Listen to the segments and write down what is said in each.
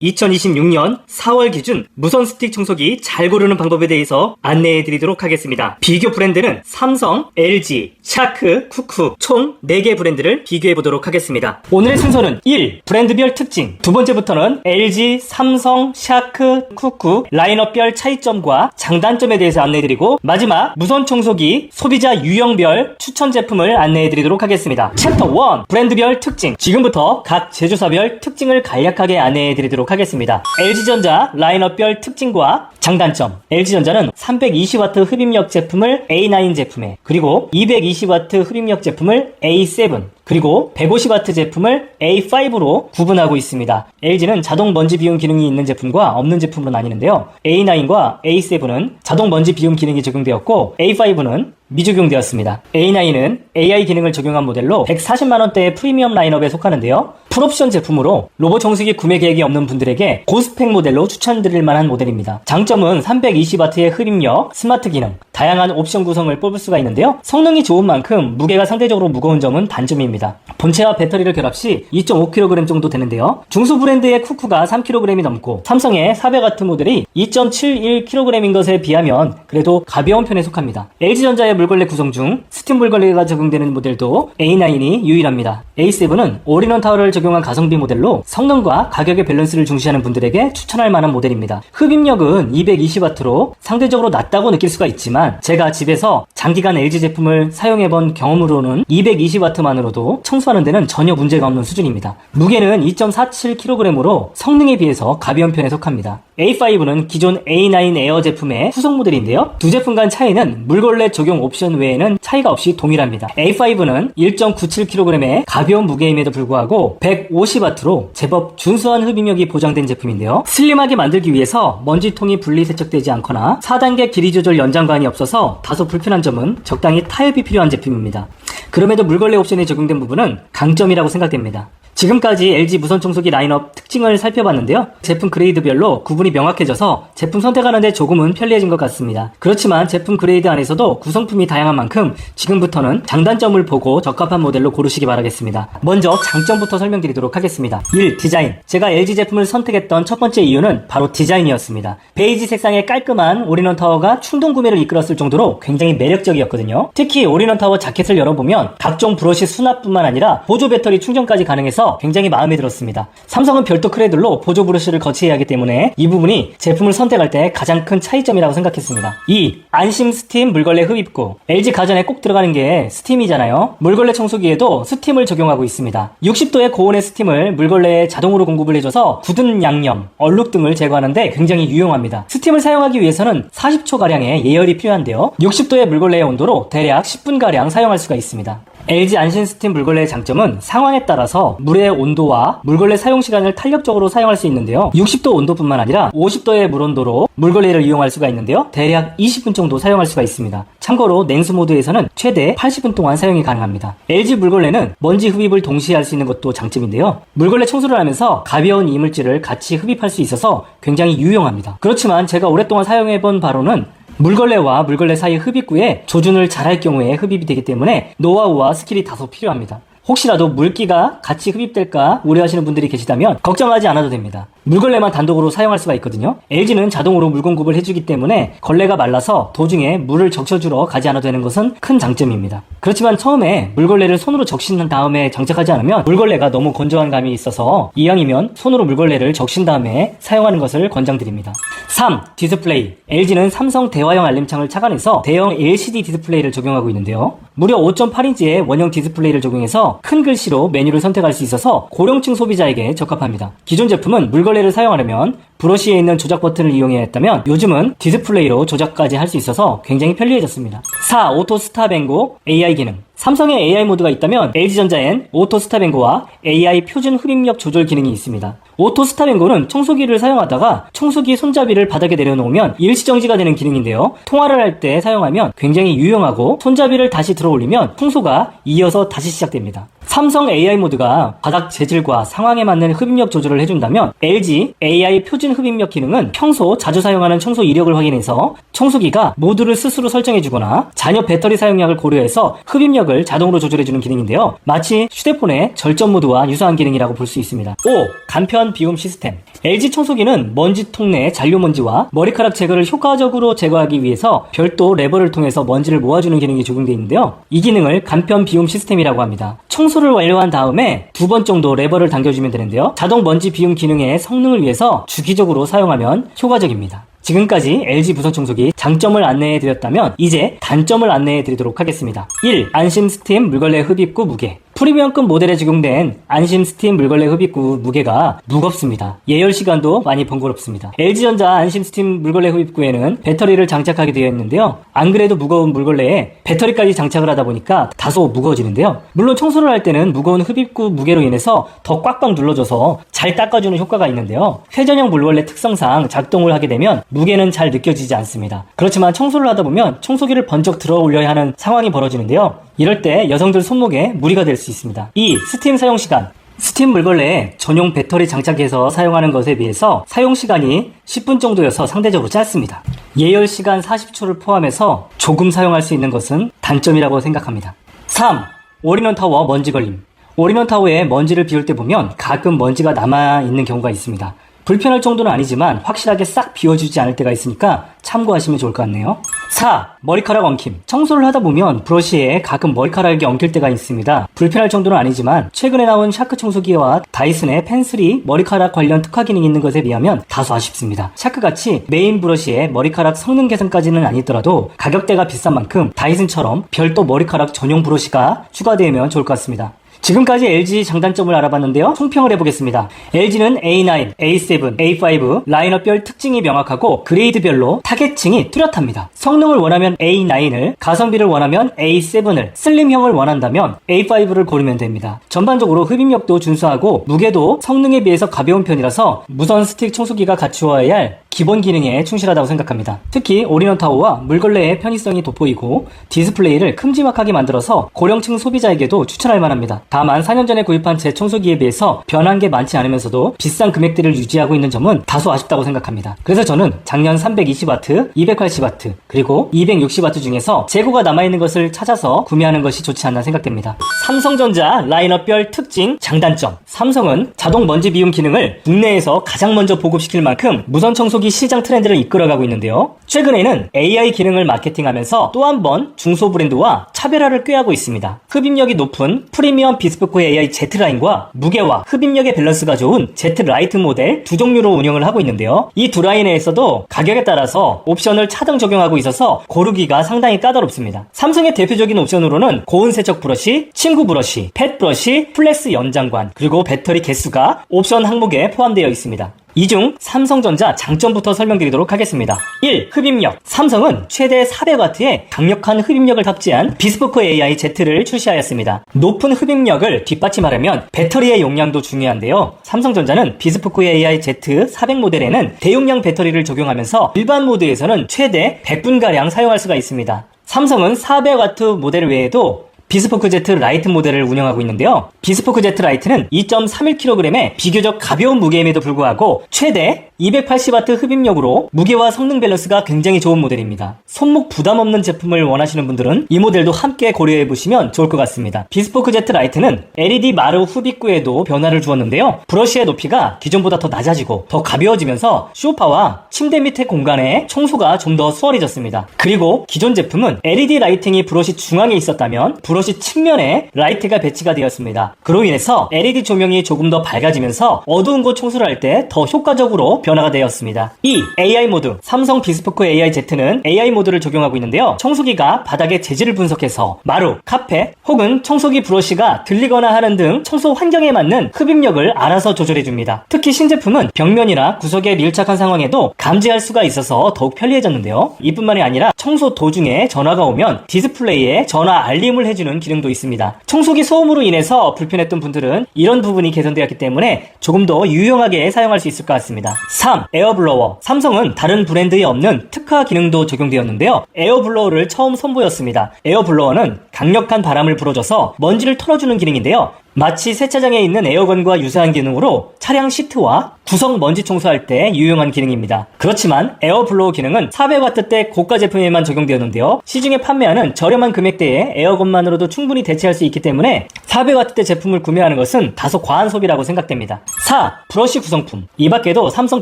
2026년 4월 기준 무선 스틱 청소기 잘 고르는 방법에 대해서 안내해 드리도록 하겠습니다. 비교 브랜드는 삼성, LG, 샤크, 쿠쿠 총 4개 브랜드를 비교해 보도록 하겠습니다. 오늘의 순서는 1. 브랜드별 특징. 두 번째부터는 LG, 삼성, 샤크, 쿠쿠 라인업별 차이점과 장단점에 대해서 안내해 드리고 마지막 무선 청소기 소비자 유형별 추천 제품을 안내해 드리도록 하겠습니다. 챕터 1. 브랜드별 특징. 지금부터 각 제조사별 특징을 간략하게 안내해 드리도록 하겠습니다. LG전자 라인업별 특징과 장단점. LG전자는 320W 흡입력 제품을 A9 제품에, 그리고 220W 흡입력 제품을 A7, 그리고 150W 제품을 A5로 구분하고 있습니다. LG는 자동 먼지 비움 기능이 있는 제품과 없는 제품으로 나뉘는데요. A9과 A7은 자동 먼지 비움 기능이 적용되었고 A5는 미적용되었습니다. A9은 AI 기능을 적용한 모델로 140만원대의 프리미엄 라인업에 속하는데요. 풀옵션 제품으로 로봇 청소기 구매 계획이 없는 분들에게 고스펙 모델로 추천드릴 만한 모델입니다. 장점은 320W의 흡입력, 스마트 기능, 다양한 옵션 구성을 뽑을 수가 있는데요. 성능이 좋은 만큼 무게가 상대적으로 무거운 점은 단점입니다. 본체와 배터리를 결합 시 2.5kg 정도 되는데요. 중소 브랜드의 쿠쿠가 3kg이 넘고 삼성의 400W 모델이 2.71kg인 것에 비하면 그래도 가벼운 편에 속합니다. LG전자의 물걸레 구성 중 스팀 물걸레가 적용되는 모델도 A9이 유일합니다. A7은 올인원 타워를 적용한 가성비 모델로 성능과 가격의 밸런스를 중시하는 분들에게 추천할 만한 모델입니다. 흡입력은 220W로 상대적으로 낮다고 느낄 수가 있지만 제가 집에서 장기간 LG 제품을 사용해본 경험으로는 220W만으로도 청소하는 데는 전혀 문제가 없는 수준입니다. 무게는 2.47kg으로 성능에 비해서 가벼운 편에 속합니다. A5는 기존 A9 에어 제품의 후속 모델인데요. 두 제품 간 차이는 물걸레 적용 옵션 외에는 차이가 없이 동일합니다. A5는 1.97kg의 가벼운 무게임에도 불구하고 150W로 제법 준수한 흡입력이 보장된 제품인데요. 슬림하게 만들기 위해서 먼지통이 분리 세척되지 않거나 4단계 길이 조절 연장관이 없어서 다소 불편한 점은 적당히 타협이 필요한 제품입니다. 그럼에도 물걸레 옵션이 적용된 부분은 강점이라고 생각됩니다. 지금까지 LG 무선 청소기 라인업 특징을 살펴봤는데요. 제품 그레이드별로 구분이 명확해져서 제품 선택하는데 조금은 편리해진 것 같습니다. 그렇지만 제품 그레이드 안에서도 구성품이 다양한 만큼 지금부터는 장단점을 보고 적합한 모델로 고르시기 바라겠습니다. 먼저 장점부터 설명드리도록 하겠습니다. 1. 디자인. 제가 LG 제품을 선택했던 첫 번째 이유는 바로 디자인이었습니다. 베이지 색상의 깔끔한 올인원 타워가 충동 구매를 이끌었을 정도로 굉장히 매력적이었거든요. 특히 올인원 타워 자켓을 열어보면 각종 브러쉬 수납뿐만 아니라 보조 배터리 충전까지 가능해서 굉장히 마음에 들었습니다. 삼성은 별도 크레들로 보조 브러쉬를 거치해야 하기 때문에 이 부분이 제품을 선택할 때 가장 큰 차이점이라고 생각했습니다. 2. 안심 스팀 물걸레 흡입구. LG 가전에 꼭 들어가는 게 스팀이잖아요. 물걸레 청소기에도 스팀을 적용하고 있습니다. 60도의 고온의 스팀을 물걸레에 자동으로 공급을 해줘서 굳은 양념, 얼룩 등을 제거하는데 굉장히 유용합니다. 스팀을 사용하기 위해서는 40초가량의 예열이 필요한데요. 60도의 물걸레의 온도로 대략 10분가량 사용할 수가 있습니다. LG 안심 스팀 물걸레의 장점은 상황에 따라서 물의 온도와 물걸레 사용 시간을 탄력적으로 사용할 수 있는데요. 60도 온도뿐만 아니라 50도의 물 온도로 물걸레를 이용할 수가 있는데요. 대략 20분 정도 사용할 수가 있습니다. 참고로 냉수 모드에서는 최대 80분 동안 사용이 가능합니다. LG 물걸레는 먼지 흡입을 동시에 할 수 있는 것도 장점인데요. 물걸레 청소를 하면서 가벼운 이물질을 같이 흡입할 수 있어서 굉장히 유용합니다. 그렇지만 제가 오랫동안 사용해본 바로는 물걸레와 물걸레 사이 흡입구에 조준을 잘할 경우에 흡입이 되기 때문에 노하우와 스킬이 다소 필요합니다. 혹시라도 물기가 같이 흡입될까 우려하시는 분들이 계시다면 걱정하지 않아도 됩니다. 물걸레만 단독으로 사용할 수가 있거든요. LG는 자동으로 물 공급을 해주기 때문에 걸레가 말라서 도중에 물을 적셔주러 가지 않아도 되는 것은 큰 장점입니다. 그렇지만 처음에 물걸레를 손으로 적신 다음에 장착하지 않으면 물걸레가 너무 건조한 감이 있어서 이왕이면 손으로 물걸레를 적신 다음에 사용하는 것을 권장드립니다. 3. 디스플레이. LG는 삼성 대화형 알림창을 착안해서 대형 LCD 디스플레이를 적용하고 있는데요. 무려 5.8인치의 원형 디스플레이를 적용해서 큰 글씨로 메뉴를 선택할 수 있어서 고령층 소비자에게 적합합니다. 기존 제품은 물걸레를 사용하려면 브러쉬에 있는 조작 버튼을 이용해야 했다면 요즘은 디스플레이로 조작까지 할 수 있어서 굉장히 편리해졌습니다. 4. 오토 스탑 앤고 AI 기능. 삼성에 AI 모드가 있다면 LG전자엔 오토 스탑 앤고와 AI 표준 흡입력 조절 기능이 있습니다. 오토 스탑 앤고는 청소기를 사용하다가 청소기 손잡이를 바닥에 내려놓으면 일시정지가 되는 기능인데요. 통화를 할 때 사용하면 굉장히 유용하고 손잡이를 다시 들어 올리면 청소가 이어서 다시 시작됩니다. 삼성 AI 모드가 바닥 재질과 상황에 맞는 흡입력 조절을 해준다면 LG AI 표준 흡입력 기능은 평소 자주 사용하는 청소 이력을 확인해서 청소기가 모드를 스스로 설정해주거나 잔여 배터리 사용량을 고려해서 흡입력을 자동으로 조절해주는 기능인데요. 마치 휴대폰의 절전 모드와 유사한 기능이라고 볼 수 있습니다. 5. 간편 비움 시스템. LG 청소기는 먼지통 내 잔류먼지와 머리카락 제거를 효과적으로 제거하기 위해서 별도 레버를 통해서 먼지를 모아주는 기능이 적용되어 있는데요. 이 기능을 간편 비움 시스템이라고 합니다. 청소를 완료한 다음에 2번 정도 레버를 당겨주면 되는데요. 자동 먼지 비움 기능의 성능을 위해서 주기적으로 사용하면 효과적입니다. 지금까지 LG 무선 청소기 장점을 안내해드렸다면 이제 단점을 안내해드리도록 하겠습니다. 1. 안심 스팀 물걸레 흡입구 무게. 프리미엄급 모델에 적용된 안심 스팀 물걸레 흡입구 무게가 무겁습니다. 예열 시간도 많이 번거롭습니다. LG전자 안심 스팀 물걸레 흡입구에는 배터리를 장착하게 되어 있는데요. 안 그래도 무거운 물걸레에 배터리까지 장착을 하다 보니까 다소 무거워지는데요. 물론 청소를 할 때는 무거운 흡입구 무게로 인해서 더 꽉꽉 눌러줘서 잘 닦아주는 효과가 있는데요. 회전형 물걸레 특성상 작동을 하게 되면 무게는 잘 느껴지지 않습니다. 그렇지만 청소를 하다 보면 청소기를 번쩍 들어 올려야 하는 상황이 벌어지는데요. 이럴 때 여성들 손목에 무리가 될 수 있습니다. 2. 스팀 사용 시간. 스팀 물걸레에 전용 배터리 장착해서 사용하는 것에 비해서 사용 시간이 10분 정도여서 상대적으로 짧습니다. 예열 시간 40초를 포함해서 조금 사용할 수 있는 것은 단점이라고 생각합니다. 3. 올인원 타워 먼지 걸림. 올인원 타워에 먼지를 비울 때 보면 가끔 먼지가 남아있는 경우가 있습니다. 불편할 정도는 아니지만 확실하게 싹 비워주지 않을 때가 있으니까 참고하시면 좋을 것 같네요. 4. 머리카락 엉킴. 청소를 하다 보면 브러쉬에 가끔 머리카락이 엉킬 때가 있습니다. 불편할 정도는 아니지만 최근에 나온 샤크 청소기와 다이슨의 펜슬이 머리카락 관련 특화 기능이 있는 것에 비하면 다소 아쉽습니다. 샤크같이 메인 브러쉬에 머리카락 성능 개선까지는 아니더라도 가격대가 비싼 만큼 다이슨처럼 별도 머리카락 전용 브러쉬가 추가되면 좋을 것 같습니다. 지금까지 LG 장단점을 알아봤는데요. 총평을 해보겠습니다. LG는 A9, A7, A5 라인업별 특징이 명확하고 그레이드별로 타겟층이 뚜렷합니다. 성능을 원하면 A9을, 가성비를 원하면 A7을, 슬림형을 원한다면 A5를 고르면 됩니다. 전반적으로 흡입력도 준수하고 무게도 성능에 비해서 가벼운 편이라서 무선 스틱 청소기가 갖추어야 할 기본 기능에 충실하다고 생각합니다. 특히 올인원 타워와 물걸레의 편의성이 돋보이고 디스플레이를 큼지막하게 만들어서 고령층 소비자에게도 추천할 만합니다. 다만 4년 전에 구입한 제 청소기에 비해서 변한 게 많지 않으면서도 비싼 금액대를 유지하고 있는 점은 다소 아쉽다고 생각합니다. 그래서 저는 작년 320W, 280W, 그리고 260W 중에서 재고가 남아있는 것을 찾아서 구매하는 것이 좋지 않나 생각됩니다. 삼성전자 라인업별 특징, 장단점. 삼성은 자동 먼지 비움 기능을 국내에서 가장 먼저 보급시킬 만큼 무선 청소기 시장 트렌드를 이끌어가고 있는데요. 최근에는 AI 기능을 마케팅하면서 또 한 번 중소 브랜드와 차별화를 꾀하고 있습니다. 흡입력이 높은 프리미엄 비스포크 AI Z라인과 무게와 흡입력의 밸런스가 좋은 Z-라이트 모델 두 종류로 운영을 하고 있는데요. 이 두 라인에서도 가격에 따라서 옵션을 차등 적용하고 있어서 고르기가 상당히 까다롭습니다. 삼성의 대표적인 옵션으로는 고온 세척 브러쉬, 침구 브러쉬, 펫 브러쉬, 플렉스 연장관, 그리고 배터리 개수가 옵션 항목에 포함되어 있습니다. 이 중 삼성전자 장점부터 설명드리도록 하겠습니다. 1. 흡입력. 삼성은 최대 400W의 강력한 흡입력을 탑재한 비스포크 AI Z를 출시하였습니다. 높은 흡입력을 뒷받침하려면 배터리의 용량도 중요한데요. 삼성전자는 비스포크 AI Z 400 모델에는 대용량 배터리를 적용하면서 일반 모드에서는 최대 100분가량 사용할 수가 있습니다. 삼성은 400W 모델 외에도 비스포크 Z 라이트 모델을 운영하고 있는데요. 비스포크 Z 라이트는 2.31kg의 비교적 가벼운 무게임에도 불구하고 최대 280W 흡입력으로 무게와 성능 밸런스가 굉장히 좋은 모델입니다. 손목 부담 없는 제품을 원하시는 분들은 이 모델도 함께 고려해보시면 좋을 것 같습니다. 비스포크 Z 라이트는 LED 마루 흡입구에도 변화를 주었는데요. 브러쉬의 높이가 기존보다 더 낮아지고 더 가벼워지면서 소파와 침대 밑의 공간에 청소가 좀 더 수월해졌습니다. 그리고 기존 제품은 LED 라이팅이 브러쉬 중앙에 있었다면 브러쉬 측면에 라이트가 배치가 되었습니다. 그로 인해서 LED 조명이 조금 더 밝아지면서 어두운 곳 청소를 할 때 더 효과적으로 변화가 되었습니다. 2. AI 모드. 삼성 비스포크 AI Z는 AI 모드를 적용하고 있는데요. 청소기가 바닥의 재질을 분석해서 마루, 카펫 혹은 청소기 브러쉬가 들리거나 하는 등 청소 환경에 맞는 흡입력을 알아서 조절해줍니다. 특히 신제품은 벽면이나 구석에 밀착한 상황에도 감지할 수가 있어서 더욱 편리해졌는데요. 이뿐만이 아니라 청소 도중에 전화가 오면 디스플레이에 전화 알림을 해주는 기능도 있습니다. 청소기 소음으로 인해서 불편했던 분들은 이런 부분이 개선되었기 때문에 조금 더 유용하게 사용할 수 있을 것 같습니다. 3. 에어블로워. 삼성은 다른 브랜드에 없는 특화 기능도 적용되었는데요. 에어블로워를 처음 선보였습니다. 에어블로워는 강력한 바람을 불어줘서 먼지를 털어주는 기능인데요. 마치 세차장에 있는 에어건과 유사한 기능으로 차량 시트와 구석 먼지 청소할 때 유용한 기능입니다. 그렇지만 에어블로우 기능은 400W대 고가 제품에만 적용되었는데요. 시중에 판매하는 저렴한 금액대에 에어건만으로도 충분히 대체할 수 있기 때문에 400W대 제품을 구매하는 것은 다소 과한 소비라고 생각됩니다. 4. 브러쉬 구성품. 이 밖에도 삼성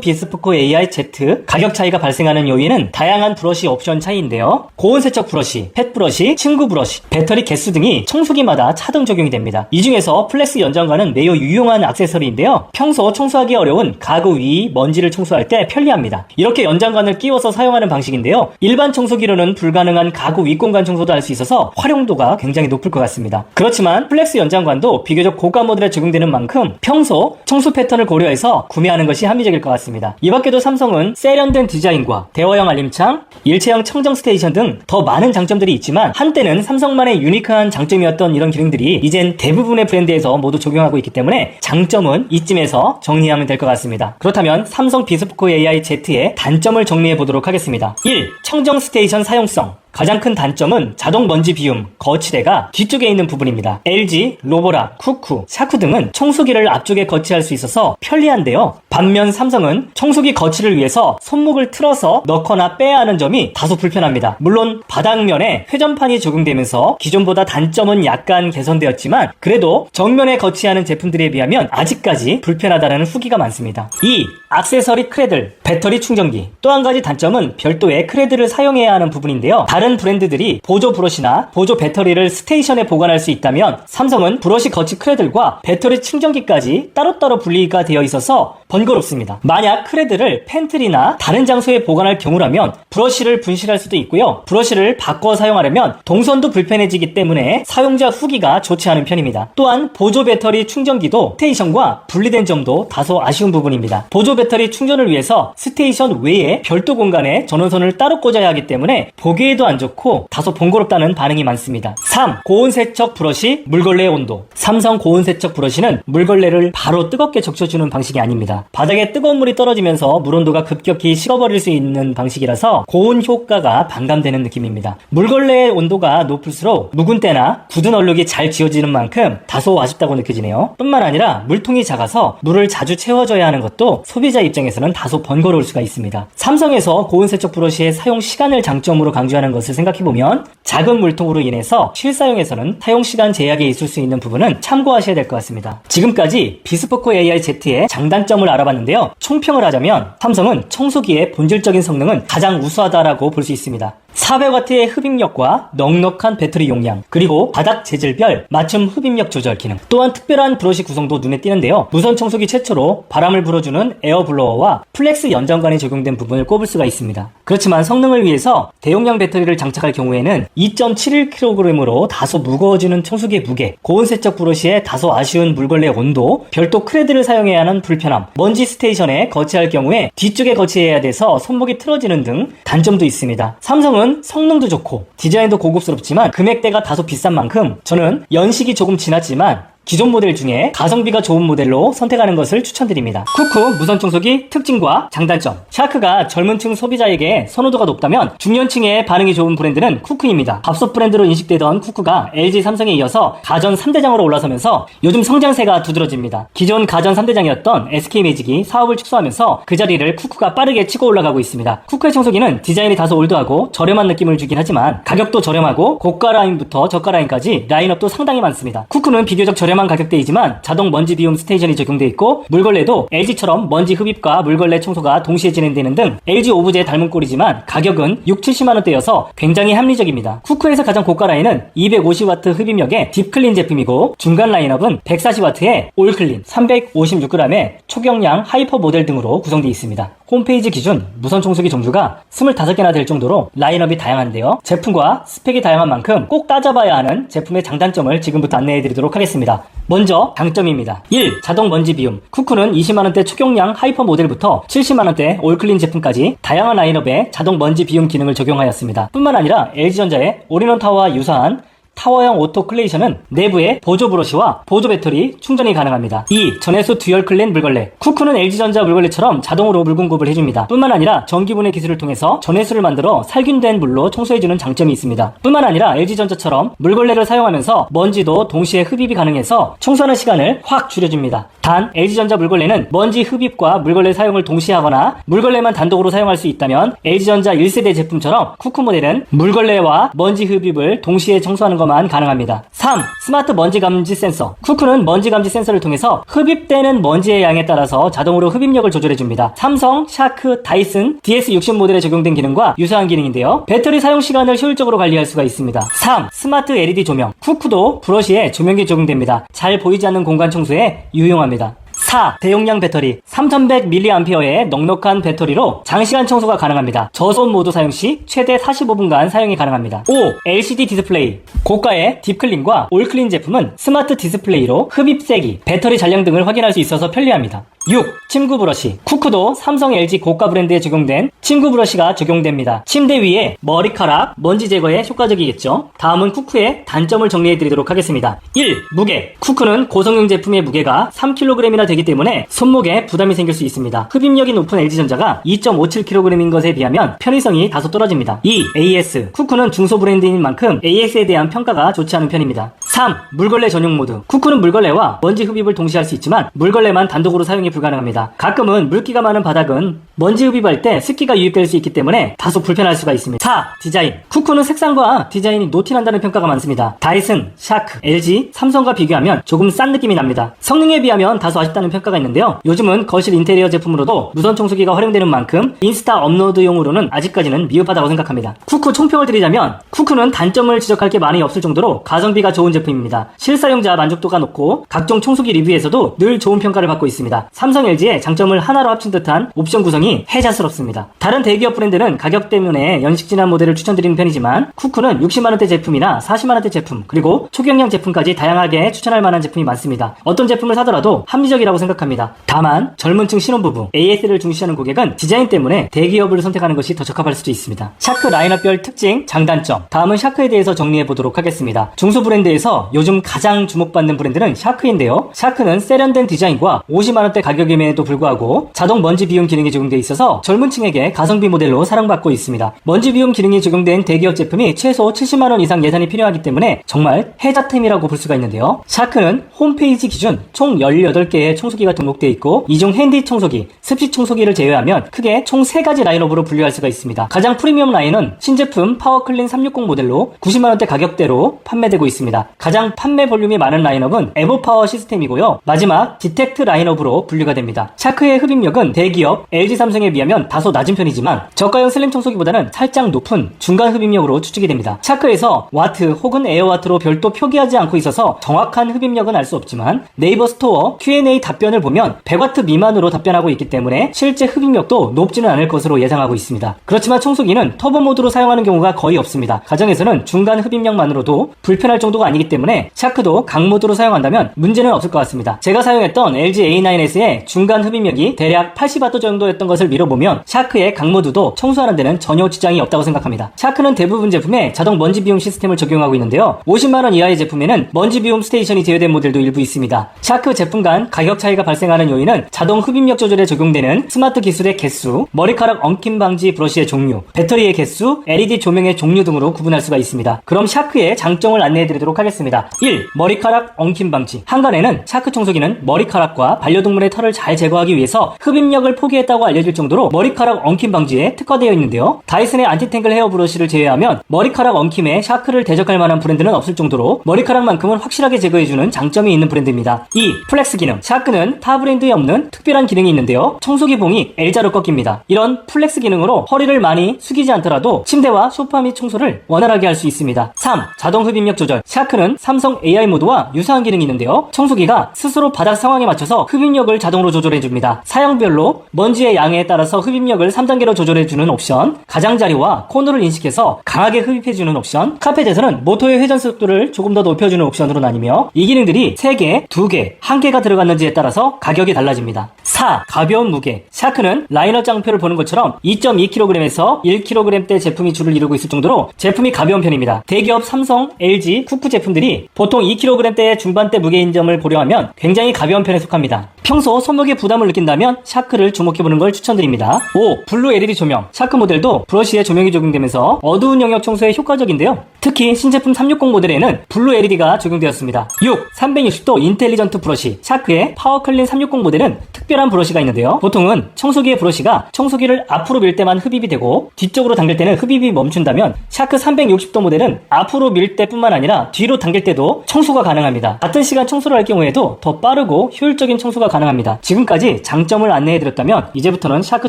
비스포크 AI-Z 가격 차이가 발생하는 요인은 다양한 브러쉬 옵션 차이인데요. 고온 세척 브러쉬, 펫 브러쉬, 친구 브러쉬, 배터리 개수 등이 청소기마다 차등 적용이 됩니다. 이 중에서 플렉스 연장관은 매우 유용한 액세서리인데요. 평소 청소하기 어려운 가구 위 먼지를 청소할 때 편리합니다. 이렇게 연장관을 끼워서 사용하는 방식인데요. 일반 청소기로는 불가능한 가구 윗공간 청소도 할 수 있어서 활용도가 굉장히 높을 것 같습니다. 그렇지만 플렉스 연장관도 비교적 고가 모델에 적용되는 만큼 평소 청소 패턴을 고려해서 구매하는 것이 합리적일 것 같습니다. 이 밖에도 삼성은 세련된 디자인과 대화형 알림창, 일체형 청정 스테이션 등 더 많은 장점들이 있지만 한때는 삼성만의 유니크한 장점이었던 이런 기능들이 이젠 대부분의 브랜드에서 모두 적용하고 있기 때문에 장점은 이쯤에서 정리하면 될 것 같습니다. 그렇다면 삼성 비스포크 AI-Z의 단점을 정리해 보도록 하겠습니다. 1. 청정 스테이션 사용성. 가장 큰 단점은 자동 먼지 비움, 거치대가 뒤쪽에 있는 부분입니다. LG, 로보라, 쿠쿠, 샤쿠 등은 청소기를 앞쪽에 거치할 수 있어서 편리한데요. 반면 삼성은 청소기 거치를 위해서 손목을 틀어서 넣거나 빼야 하는 점이 다소 불편합니다. 물론 바닥면에 회전판이 적용되면서 기존보다 단점은 약간 개선되었지만 그래도 정면에 거치하는 제품들에 비하면 아직까지 불편하다는 후기가 많습니다. 2. 액세서리 크레들, 배터리 충전기. 또 한 가지 단점은 별도의 크레들을 사용해야 하는 부분인데요. 다른 브랜드들이 보조 브러쉬나 보조 배터리를 스테이션에 보관할 수 있다면 삼성은 브러쉬 거치 크레들과 배터리 충전기까지 따로따로 분리가 되어 있어서 번거롭습니다. 만약 크레들을 팬트리나 다른 장소에 보관할 경우라면 브러쉬를 분실할 수도 있고요. 브러쉬를 바꿔 사용하려면 동선도 불편해지기 때문에 사용자 후기가 좋지 않은 편입니다. 또한 보조 배터리 충전기도 스테이션과 분리된 점도 다소 아쉬운 부분입니다. 보조 배터리 충전을 위해서 스테이션 외에 별도 공간에 전원선을 따로 꽂아야 하기 때문에 보기에도 안 좋고 다소 번거롭다는 반응이 많습니다. 3. 고온 세척 브러쉬 물걸레 온도. 삼성 고온 세척 브러쉬는 물걸레를 바로 뜨겁게 적셔주는 방식이 아닙니다. 바닥에 뜨거운 물이 떨어지면서 물 온도가 급격히 식어버릴 수 있는 방식이라서 고온 효과가 반감되는 느낌입니다. 물걸레의 온도가 높을수록 묵은 때나 굳은 얼룩이 잘 지워지는 만큼 다소 아쉽다고 느껴지네요. 뿐만 아니라 물통이 작아서 물을 자주 채워줘야 하는 것도 소비자 입장에서는 다소 번거로울 수가 있습니다. 삼성에서 고온 세척 브러쉬의 사용 시간을 장점으로 강조하는 것을 생각해보면 작은 물통으로 인해서 실사용에서는 사용시간 제약이 있을 수 있는 부분은 참고하셔야 될 것 같습니다. 지금까지 비스포크 AI-Z의 장단점을 알아봤는데요. 총평을 하자면 삼성은 청소기의 본질적인 성능은 가장 우수하다라고 볼 수 있습니다. 400W의 흡입력과 넉넉한 배터리 용량, 그리고 바닥 재질별 맞춤 흡입력 조절 기능, 또한 특별한 브러쉬 구성도 눈에 띄는데요. 무선 청소기 최초로 바람을 불어주는 에어블로어와 플렉스 연장관이 적용된 부분을 꼽을 수가 있습니다. 그렇지만 성능을 위해서 대용량 배터리를 장착할 경우에는 2.71kg으로 다소 무거워지는 청소기의 무게, 고온 세척 브러쉬의 다소 아쉬운 물걸레 온도, 별도 크레드를 사용해야 하는 불편함, 먼지 스테이션에 거치할 경우에 뒤쪽에 거치해야 돼서 손목이 틀어지는 등 단점도 있습니다. 삼성은 성능도 좋고 디자인도 고급스럽지만 금액대가 다소 비싼 만큼 저는 연식이 조금 지났지만 기존 모델 중에 가성비가 좋은 모델로 선택하는 것을 추천드립니다. 쿠쿠 무선 청소기 특징과 장단점. 샤크가 젊은 층 소비자에게 선호도가 높다면 중년층의 반응이 좋은 브랜드는 쿠쿠입니다. 밥솥 브랜드로 인식되던 쿠쿠가 LG, 삼성에 이어서 가전 3대장으로 올라서면서 요즘 성장세가 두드러집니다. 기존 가전 3대장이었던 SK매직이 사업을 축소하면서 그 자리를 쿠쿠가 빠르게 치고 올라가고 있습니다. 쿠쿠의 청소기는 디자인이 다소 올드하고 저렴한 느낌을 주긴 하지만 가격도 저렴하고 고가 라인부터 저가 라인까지 라인업도 상당히 많습니다. 쿠쿠는 비교적 저렴한 가격대이지만 자동 먼지 비움 스테이션이 적용되어 있고 물걸레도 LG처럼 먼지 흡입과 물걸레 청소가 동시에 진행되는 등 LG 오브제 닮은 꼴이지만 가격은 6, 70만원대여서 굉장히 합리적입니다. 쿠쿠에서 가장 고가 라인은 250W 흡입력의 딥클린 제품이고 중간 라인업은 140W의 올클린, 356g의 초경량 하이퍼 모델 등으로 구성되어 있습니다. 홈페이지 기준 무선 청소기 종류가 25개나 될 정도로 라인업이 다양한데요. 제품과 스펙이 다양한 만큼 꼭 따져봐야 하는 제품의 장단점을 지금부터 안내해드리도록 하겠습니다. 먼저 장점입니다. 1. 자동 먼지 비움. 쿠쿠는 20만원대 초경량 하이퍼 모델부터 70만원대 올클린 제품까지 다양한 라인업에 자동 먼지 비움 기능을 적용하였습니다. 뿐만 아니라 LG전자의 올인원 타워와 유사한 타워형 오토 클레이션은 내부에 보조 브러쉬와 보조 배터리 충전이 가능합니다. 2. 전해수 듀얼 클린 물걸레. 쿠쿠는 LG전자 물걸레처럼 자동으로 물 공급을 해줍니다. 뿐만 아니라 전기분해 기술을 통해서 전해수를 만들어 살균된 물로 청소해주는 장점이 있습니다. 뿐만 아니라 LG전자처럼 물걸레를 사용하면서 먼지도 동시에 흡입이 가능해서 청소하는 시간을 확 줄여줍니다. 단 LG전자 물걸레는 먼지 흡입과 물걸레 사용을 동시에 하거나 물걸레만 단독으로 사용할 수 있다면 LG전자 1세대 제품처럼 쿠쿠 모델은 물걸레와 먼지 흡입을 동시에 청소하는 것만 가능합니다. 3. 스마트 먼지 감지 센서. 쿠쿠는 먼지 감지 센서를 통해서 흡입되는 먼지의 양에 따라서 자동으로 흡입력을 조절해줍니다. 삼성, 샤크, 다이슨, DS60 모델에 적용된 기능과 유사한 기능인데요. 배터리 사용 시간을 효율적으로 관리할 수가 있습니다. 3. 스마트 LED 조명. 쿠쿠도 브러쉬에 조명이 적용됩니다. 잘 보이지 않는 공간 청소에 유용합니다. 4. 대용량 배터리. 3100mAh의 넉넉한 배터리로 장시간 청소가 가능합니다. 저소음 모드 사용 시 최대 45분간 사용이 가능합니다. 5. LCD 디스플레이. 고가의 딥클린과 올클린 제품은 스마트 디스플레이로 흡입 세기, 배터리 잔량 등을 확인할 수 있어서 편리합니다. 6. 침구 브러쉬. 쿠쿠도 삼성, LG 고가 브랜드에 적용된 침구 브러쉬가 적용됩니다. 침대 위에 머리카락, 먼지 제거에 효과적이겠죠. 다음은 쿠쿠의 단점을 정리해드리도록 하겠습니다. 1. 무게. 쿠쿠는 고성능 제품의 무게가 3kg이나 되기 때문에 손목에 부담이 생길 수 있습니다. 흡입력이 높은 LG전자가 2.57kg인 것에 비하면 편의성이 다소 떨어집니다. 2. AS. 쿠쿠는 중소 브랜드인 만큼 AS에 대한 평가가 좋지 않은 편입니다. 3. 물걸레 전용 모드. 쿠쿠는 물걸레와 먼지 흡입을 동시에 할 수 있지만 물걸레만 단독으로 사용이 불가능합니다. 가끔은 물기가 많은 바닥은 먼지 흡입할 때 습기가 유입될 수 있기 때문에 다소 불편할 수가 있습니다. 4. 디자인. 쿠쿠는 색상과 디자인이 노티난다는 평가가 많습니다. 다이슨, 샤크, LG, 삼성과 비교하면 조금 싼 느낌이 납니다. 성능에 비하면 다소 아쉽다는 평가가 있는데요. 요즘은 거실 인테리어 제품으로도 무선 청소기가 활용되는 만큼 인스타 업로드용으로는 아직까지는 미흡하다고 생각합니다. 쿠쿠 총평을 드리자면 쿠쿠는 단점을 지적할 게 많이 없을 정도로 가성비가 좋은 제품입니다. 실사용자 만족도가 높고 각종 청소기 리뷰에서도 늘 좋은 평가를 받고 있습니다. 삼성, LG의 장점을 하나로 합친 듯한 옵션 구성이 혜자스럽습니다. 다른 대기업 브랜드는 가격 때문에 연식진한 모델을 추천드리는 편이지만 쿠쿠는 60만원대 제품이나 40만원대 제품 그리고 초경량 제품까지 다양하게 추천할 만한 제품이 많습니다. 어떤 제품을 사더라도 합리적이라고 생각합니다. 다만 젊은층 신혼부부, AS를 중시하는 고객은 디자인 때문에 대기업을 선택하는 것이 더 적합할 수도 있습니다. 샤크 라인업별 특징, 장단점. 다음은 샤크에 대해서 정리해보도록 하겠습니다. 중소 브랜드에서 요즘 가장 주목받는 브랜드는 샤크인데요. 샤크는 세련된 디자인과 50만원대 가격임에도 불구하고 자동 먼지 비움 기능이 적용되어 있어서 젊은 층에게 가성비 모델로 사랑받고 있습니다. 먼지 비움 기능이 적용된 대기업 제품이 최소 70만원 이상 예산이 필요하기 때문에 정말 혜자템이라고 볼 수가 있는데요. 샤크는 홈페이지 기준 총 18개의 청소기가 등록되어 있고 이중 핸디 청소기, 습식 청소기를 제외하면 크게 총 3가지 라인업으로 분류할 수가 있습니다. 가장 프리미엄 라인은 신제품 파워클린 360 모델로 90만원대 가격대로 판매되고 있습니다. 가장 판매 볼륨이 많은 라인업은 에버파워 시스템이고요. 마지막 디텍트 라인업으로 분류가 됩니다. 샤크의 흡입력은 대기업 LG, 삼성에 비하면 다소 낮은 편이지만 저가형 슬림 청소기보다는 살짝 높은 중간 흡입력으로 추측이 됩니다. 샤크에서 와트 혹은 에어와트로 별도 표기하지 않고 있어서 정확한 흡입력은 알 수 없지만 네이버 스토어 Q&A 답변을 보면 100W 미만으로 답변하고 있기 때문에 실제 흡입력도 높지는 않을 것으로 예상하고 있습니다. 그렇지만 청소기는 터보 모드로 사용하는 경우가 거의 없습니다. 가정에서는 중간 흡입력만으로도 불편할 정도가 아니기 때문에 샤크도 강 모드로 사용한다면 문제는 없을 것 같습니다. 제가 사용했던 LG A9S의 중간 흡입력이 대략 80W 정도였던 것을 미뤄보면 샤크의 강 모드도 청소하는 데는 전혀 지장이 없다고 생각합니다. 샤크는 대부분 제품에 자동 먼지 비움 시스템을 적용하고 있는데요. 50만원 이하의 제품에는 먼지 비움 스테이션이 제외된 모델도 일부 있습니다. 샤크 제품 간 가격 차이가 발생하는 요인은 자동 흡입력 조절에 적용되는 스마트 기술의 개수, 머리카락 엉킴 방지 브러쉬의 종류, 배터리의 개수, LED 조명의 종류 등으로 구분할 수가 있습니다. 그럼 샤크의 장점을 안내해드리도록 하겠습니다. 1. 머리카락 엉킴 방지. 한간에는 샤크 청소기는 머리카락과 반려동물의 털을 잘 제거하기 위해서 흡입력을 포기했다고 알려질 정도로 머리카락 엉킴 방지에 특화되어 있는데요. 다이슨의 안티탱글 헤어 브러쉬를 제외하면 머리카락 엉킴에 샤크를 대적할 만한 브랜드는 없을 정도로 머리카락만큼은 확실하게 제거해주는 장점이 있는 브랜드입니다. 2. 플렉스 기능. 샤크는 타 브랜드에 없는 특별한 기능이 있는데요. 청소기 봉이 L자로 꺾입니다. 이런 플렉스 기능으로 허리를 많이 숙이지 않더라도 침대와 소파 및 청소를 원활하게 할 수 있습니다. 3. 자동 흡입력 조절. 샤크는 삼성 AI 모드와 유사한 기능이 있는데요. 청소기가 스스로 바닥 상황에 맞춰서 흡입력을 자동으로 조절해줍니다. 사양별로 먼지의 양에 따라서 흡입력을 3단계로 조절해주는 옵션, 가장자리와 코너를 인식해서 강하게 흡입해주는 옵션, 카펫에서는 모터의 회전 속도를 조금 더 높여주는 옵션으로 나뉘며 이 기능들이 3개, 2개, 1개가 들어갔는지에 따라서 가격이 달라집니다. 4. 가벼운 무게. 샤크는 라이너 짱표를 보는 것처럼 2.2kg에서 1kg대 제품이 주를 이루고 있을 정도로 제품이 가벼운 편입니다. 대기업 삼성, LG, 쿠쿠 제품들이 보통 2kg대 중반대 무게인 점을 고려하면 굉장히 가벼운 편에 속합니다. 평소 손목에 부담을 느낀다면 샤크를 주목해보는 걸 추천드립니다. 5. 블루 LED 조명. 샤크 모델도 브러쉬에 조명이 적용되면서 어두운 영역 청소에 효과적인데요. 특히 신제품 360 모델에는 블루 LED가 적용되었습니다. 6. 360도 인텔리전트 브러쉬. 샤크의 파워클린 360 모델은 특별한 브러쉬가 있는데요. 보통은 청소기의 브러쉬가 청소기를 앞으로 밀 때만 흡입이 되고 뒤쪽으로 당길 때는 흡입이 멈춘다면 샤크 360도 모델은 앞으로 밀 때뿐만 아니라 뒤로 당길 때도 청소가 가능합니다. 같은 시간 청소를 할 경우에도 더 빠르고 효율적인 청소가 가능합니다. 지금까지 장점을 안내해드렸다면 이제부터는 샤크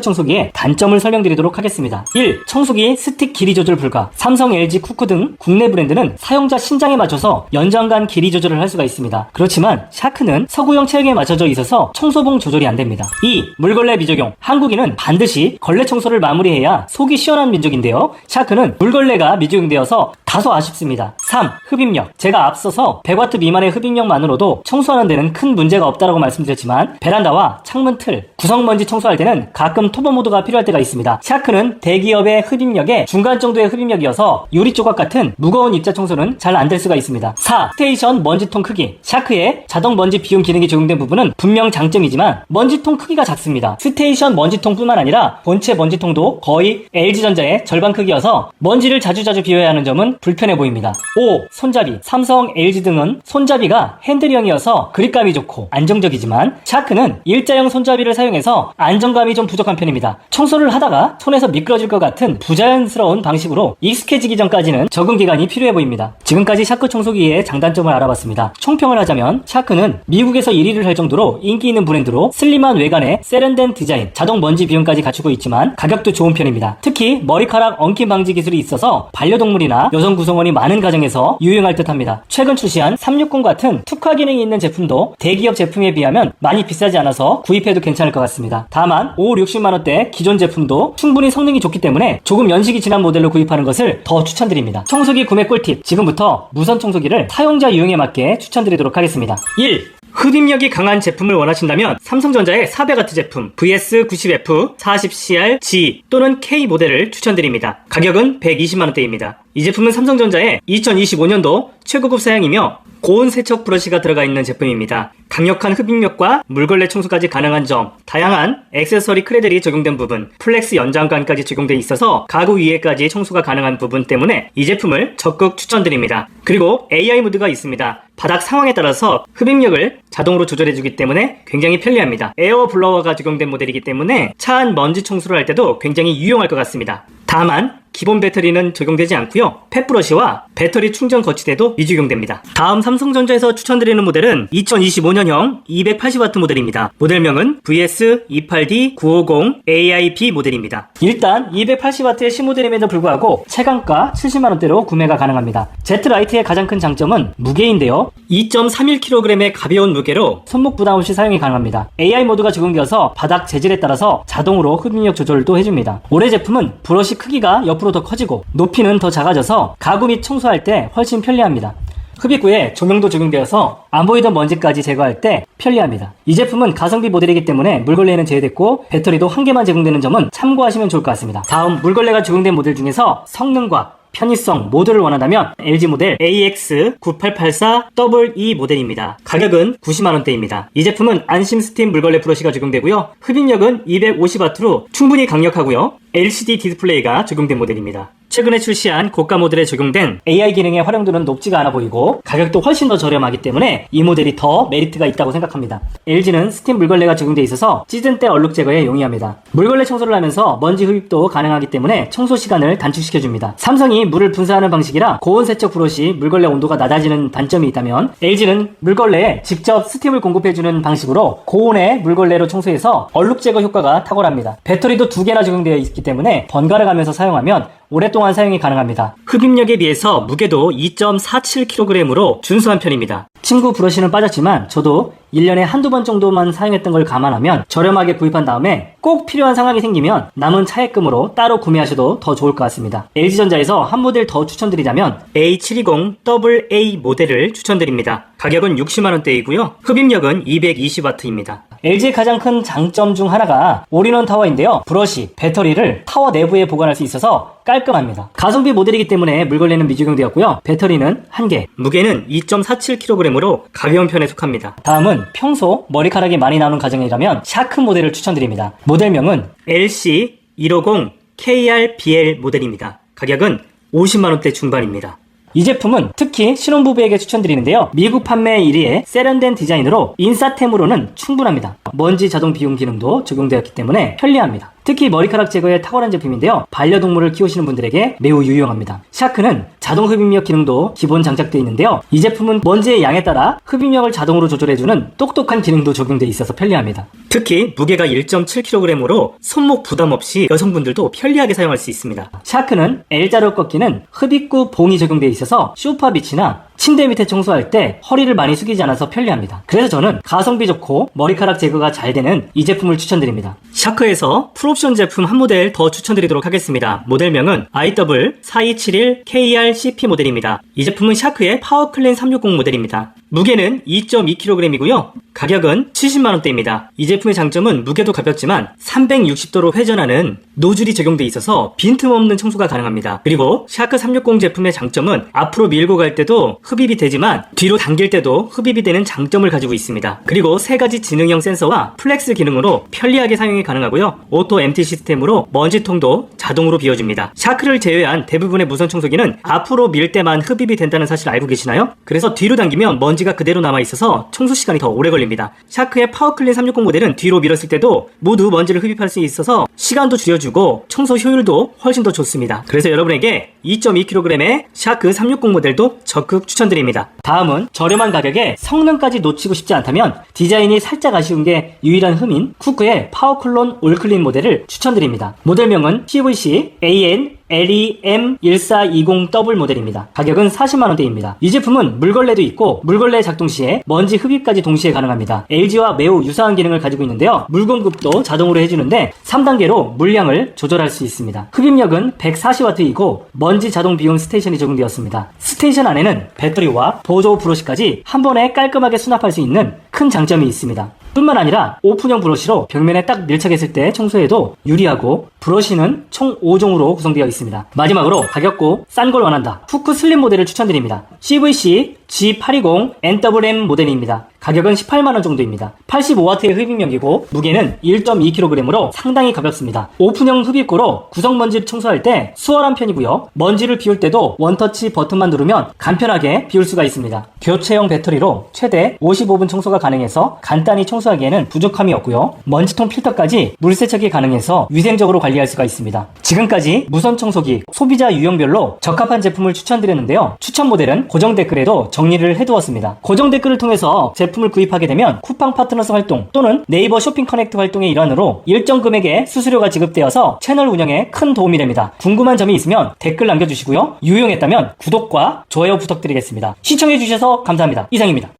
청소기의 단점을 설명드리도록 하겠습니다. 1. 청소기 스틱 길이 조절 불가. 삼성, LG, 쿠쿠 등 국내 브랜드는 사용자 신장에 맞춰서 연장간 길이 조절을 할 수가 있습니다. 그렇지만 샤크는 서구형 체형에 맞춰져 있어서 청소봉 조절이 안됩니다. 2. 물걸레 미적용. 한국인은 반드시 걸레 청소를 마무리해야 속이 시원한 민족인데요. 샤크는 물걸레가 미적용되어서 다소 아쉽습니다. 3. 흡입력. 제가 앞서서 100W 미만의 흡입력만으로도 청소하는 데는 큰 문제가 없다고 말씀드렸지만 베란다와 창문 틀, 구석먼지 청소할 때는 가끔 토버 모드가 필요할 때가 있습니다. 샤크는 대기업의 흡입력의 중간 정도의 흡입력이어서 유리 조각 같은 무거운 입자 청소는 잘 안 될 수가 있습니다. 4. 스테이션 먼지통 크기. 샤크의 자동 먼지 비움 기능이 적용된 부분은 분명 장점이지만 먼지통 크기가 작습니다. 스테이션 먼지통뿐만 아니라 본체 먼지통도 거의 LG전자의 절반 크기여서 먼지를 자주자주 비워야 하는 점은 불편해 보입니다. 5. 손잡이. 삼성, LG 등은 손잡이가 핸들형이어서 그립감이 좋고 안정적이지만 샤크는 일자형 손잡이를 사용해서 안정감이 좀 부족한 편입니다. 청소를 하다가 손에서 미끄러질 것 같은 부자연스러운 방식으로 익숙해지기 전까지는 적응 기간이 필요해 보입니다. 지금까지 샤크 청소기의 장단점을 알아봤습니다. 총평을 하자면 샤크는 미국에서 1위를 할 정도로 인기 있는 브랜드로 슬림한 외관에 세련된 디자인, 자동 먼지 비움까지 갖추고 있지만 가격도 좋은 편입니다. 특히 머리카락 엉킴 방지 기술이 있어서 반려동물이나 여성 구성원이 많은 가정에서 유용할 듯합니다. 최근 출시한 360 같은 특화 기능이 있는 제품도 대기업 제품에 비하면 많이 비싸지 않아서 구입해도 괜찮을 것 같습니다. 다만 5, 60만원대 기존 제품도 충분히 성능이 좋기 때문에 조금 연식이 지난 모델로 구입하는 것을 더 추천드립니다. 청소기 구매 꿀팁. 지금부터 무선 청소기를 사용자 유형에 맞게 추천드리도록 하겠습니다. 1. 흡입력이 강한 제품을 원하신다면 삼성전자의 400W 제품 VS90F 40CR-G 또는 K 모델을 추천드립니다. 가격은 120만원대입니다. 이 제품은 삼성전자의 2025년도 최고급 사양이며 고온 세척 브러쉬가 들어가 있는 제품입니다. 강력한 흡입력과 물걸레 청소까지 가능한 점, 다양한 액세서리 크레들이 적용된 부분, 플렉스 연장관까지 적용돼 있어서 가구 위에까지 청소가 가능한 부분 때문에 이 제품을 적극 추천드립니다. 그리고 AI 모드가 있습니다. 바닥 상황에 따라서 흡입력을 자동으로 조절해주기 때문에 굉장히 편리합니다. 에어 블로워가 적용된 모델이기 때문에 차 안 먼지 청소를 할 때도 굉장히 유용할 것 같습니다. 다만 기본 배터리는 적용되지 않고요. 펫브러쉬와 배터리 충전 거치대도 미적용됩니다. 다음 삼성전자에서 추천드리는 모델은 2025년형 280W 모델입니다. 모델명은 VS28D950 AIB 모델입니다. 일단 280W의 신모델임에도 불구하고 최강가 70만원대로 구매가 가능합니다. Z라이트의 가장 큰 장점은 무게인데요. 2.31kg의 가벼운 무게로 손목 부담 없이 사용이 가능합니다. AI 모드가 적용되어서 바닥 재질에 따라서 자동으로 흡입력 조절도 해줍니다. 올해 제품은 브러쉬 크기가 옆으로 더 커지고 높이는 더 작아져서 가구 및 청소할 때 훨씬 편리합니다. 흡입구에 조명도 적용되어서 안 보이던 먼지까지 제거할 때 편리합니다. 이 제품은 가성비 모델이기 때문에 물걸레는 제외됐고 배터리도 한 개만 제공되는 점은 참고하시면 좋을 것 같습니다. 다음 물걸레가 적용된 모델 중에서 성능과 편의성 모두를 원한다면 LG 모델 AX9884EE 모델입니다. 가격은 90만원대입니다. 이 제품은 안심 스팀 물걸레 브러쉬가 적용되고요. 흡입력은 250W로 충분히 강력하고요. LCD 디스플레이가 적용된 모델입니다. 최근에 출시한 고가 모델에 적용된 AI 기능의 활용도는 높지가 않아 보이고 가격도 훨씬 더 저렴하기 때문에 이 모델이 더 메리트가 있다고 생각합니다. LG는 스팀 물걸레가 적용되어 있어서 시즌 때 얼룩 제거에 용이합니다. 물걸레 청소를 하면서 먼지 흡입도 가능하기 때문에 청소 시간을 단축시켜줍니다. 삼성이 물을 분사하는 방식이라 고온 세척 브러쉬 물걸레 온도가 낮아지는 단점이 있다면 LG는 물걸레에 직접 스팀을 공급해주는 방식으로 고온의 물걸레로 청소해서 얼룩 제거 효과가 탁월합니다. 배터리도 2개나 적용되어 있기 때문에 번갈아 가면서 사용하면 오랫동안 사용이 가능합니다. 흡입력에 비해서 무게도 2.47kg으로 준수한 편입니다. 친구 브러쉬는 빠졌지만 저도 1년에 한두 번 정도만 사용했던 걸 감안하면 저렴하게 구입한 다음에 꼭 필요한 상황이 생기면 남은 차액금으로 따로 구매하셔도 더 좋을 것 같습니다. LG전자에서 한 모델 더 추천드리자면 A720AA 모델을 추천드립니다. 가격은 60만원대이고요. 흡입력은 220W입니다. LG의 가장 큰 장점 중 하나가 올인원 타워인데요. 브러쉬, 배터리를 타워 내부에 보관할 수 있어서 깔끔합니다. 가성비 모델이기 때문에 물걸레는 미적용되었고요. 배터리는 1개, 무게는 2.47kg으로 가벼운 편에 속합니다. 다음은 평소 머리카락이 많이 나오는 가정이라면 샤크 모델을 추천드립니다. 모델명은 LC150KRBL 모델입니다. 가격은 50만원대 중반입니다. 이 제품은 특히 신혼부부에게 추천드리는데요. 미국 판매 1위의 세련된 디자인으로 인싸템으로는 충분합니다. 먼지 자동 비움 기능도 적용되었기 때문에 편리합니다. 특히 머리카락 제거에 탁월한 제품인데요. 반려동물을 키우시는 분들에게 매우 유용합니다. 샤크는 자동 흡입력 기능도 기본 장착되어 있는데요. 이 제품은 먼지의 양에 따라 흡입력을 자동으로 조절해주는 똑똑한 기능도 적용되어 있어서 편리합니다. 특히 무게가 1.7kg으로 손목 부담 없이 여성분들도 편리하게 사용할 수 있습니다. 샤크는 L자로 꺾이는 흡입구 봉이 적용되어 있어서 소파 밑이나 침대 밑에 청소할 때 허리를 많이 숙이지 않아서 편리합니다. 그래서 저는 가성비 좋고 머리카락 제거가 잘 되는 이 제품을 추천드립니다. 샤크에서 풀옵션 제품 한 모델 더 추천드리도록 하겠습니다. 모델명은 IW4271KRCP 모델입니다. 이 제품은 샤크의 파워클린 360 모델입니다. 무게는 2.2kg이고요. 가격은 70만원대입니다. 이 제품의 장점은 무게도 가볍지만 360도로 회전하는 노즐이 적용되어 있어서 빈틈없는 청소가 가능합니다. 그리고 샤크 360 제품의 장점은 앞으로 밀고 갈 때도 흡입이 되지만 뒤로 당길 때도 흡입이 되는 장점을 가지고 있습니다. 그리고 3가지 지능형 센서와 플렉스 기능으로 편리하게 사용이 가능하고요. 오토 MT 시스템으로 먼지통도 자동으로 비워줍니다. 샤크를 제외한 대부분의 무선 청소기는 앞으로 밀 때만 흡입이 된다는 사실 알고 계시나요? 그래서 뒤로 당기면 먼지가 그대로 남아있어서 청소 시간이 더 오래 걸립니다. 샤크의 파워클린 360 모델은 뒤로 밀었을 때도 모두 먼지를 흡입할 수 있어서 시간도 줄여주고 청소 효율도 훨씬 더 좋습니다. 그래서 여러분에게 2.2kg의 샤크 360 모델도 적극 추천드립니다. 다음은 저렴한 가격에 성능까지 놓치고 싶지 않다면 디자인이 살짝 아쉬운 게 유일한 흠인 쿠크의 파워클론 올클린 모델을 추천드립니다. 모델명은 CVC AN LEM1420W 모델입니다. 가격은 40만원대입니다. 이 제품은 물걸레도 있고 물걸레 작동 시에 먼지 흡입까지 동시에 가능합니다. LG와 매우 유사한 기능을 가지고 있는데요. 물 공급도 자동으로 해주는데 3단계로 물량을 조절할 수 있습니다. 흡입력은 140W이고 먼지 자동 비움 스테이션이 적용되었습니다. 스테이션 안에는 배터리와 보조 브러쉬까지 한 번에 깔끔하게 수납할 수 있는 큰 장점이 있습니다. 뿐만 아니라 오픈형 브러쉬로 벽면에 딱 밀착했을 때 청소해도 유리하고 브러쉬는 총 5종으로 구성되어 있습니다. 마지막으로 가볍고 싼 걸 원한다. 후크 슬림 모델을 추천드립니다. CVC G820NWM 모델입니다. 가격은 18만원 정도입니다. 85W의 흡입력이고 무게는 1.2kg으로 상당히 가볍습니다. 오픈형 흡입구로 구석먼지를 청소할 때 수월한 편이고요. 먼지를 비울 때도 원터치 버튼만 누르면 간편하게 비울 수가 있습니다. 교체형 배터리로 최대 55분 청소가 가능해서 간단히 청소하기에는 부족함이 없고요. 먼지통 필터까지 물세척이 가능해서 위생적으로 관리할 수가 있습니다. 지금까지 무선 청소기 소비자 유형별로 적합한 제품을 추천드렸는데요. 추천 모델은 고정 댓글에도 정리를 해두었습니다. 고정 댓글을 통해서 제품을 구입하게 되면 쿠팡 파트너스 활동 또는 네이버 쇼핑 커넥트 활동의 일환으로 일정 금액의 수수료가 지급되어서 채널 운영에 큰 도움이 됩니다. 궁금한 점이 있으면 댓글 남겨주시고요. 유용했다면 구독과 좋아요 부탁드리겠습니다. 시청해주셔서 감사합니다. 이상입니다.